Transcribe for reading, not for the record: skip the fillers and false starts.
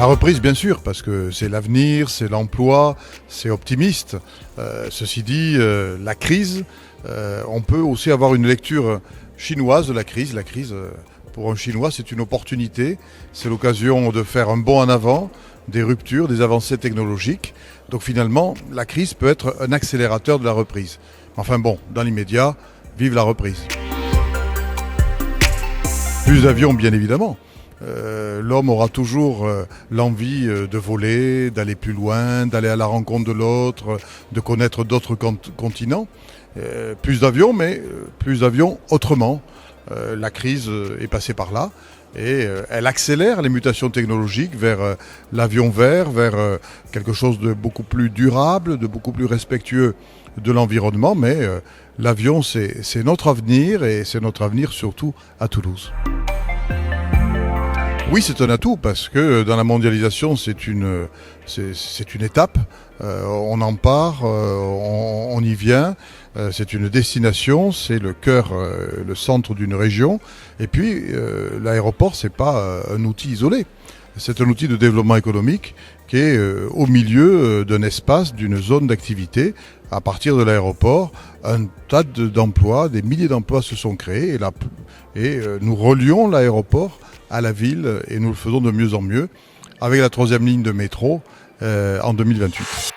La reprise, bien sûr, parce que c'est l'avenir, c'est l'emploi, c'est optimiste. Ceci dit, la crise, on peut aussi avoir une lecture chinoise de la crise. La crise, pour un Chinois, c'est une opportunité. C'est l'occasion de faire un bond en avant, des ruptures, des avancées technologiques. Donc finalement, la crise peut être un accélérateur de la reprise. Enfin bon, dans l'immédiat, vive la reprise. Plus d'avions, bien évidemment. L'homme aura toujours l'envie de voler, d'aller plus loin, d'aller à la rencontre de l'autre, de connaître d'autres continents. Plus d'avions, mais plus d'avions autrement. La crise est passée par là et elle accélère les mutations technologiques vers l'avion vert, vers quelque chose de beaucoup plus durable, de beaucoup plus respectueux de l'environnement. Mais l'avion, c'est notre avenir et c'est notre avenir surtout à Toulouse. Oui, c'est un atout parce que dans la mondialisation, c'est une étape. On en part, on y vient. C'est une destination, c'est le cœur, le centre d'une région. Et puis, l'aéroport, c'est pas un outil isolé. C'est un outil de développement économique qui est au milieu d'un espace, d'une zone d'activité. À partir de l'aéroport, un tas d'emplois, des milliers d'emplois se sont créés. Et nous relions l'aéroport à la ville et nous le faisons de mieux en mieux avec la 3e ligne de métro en 2028.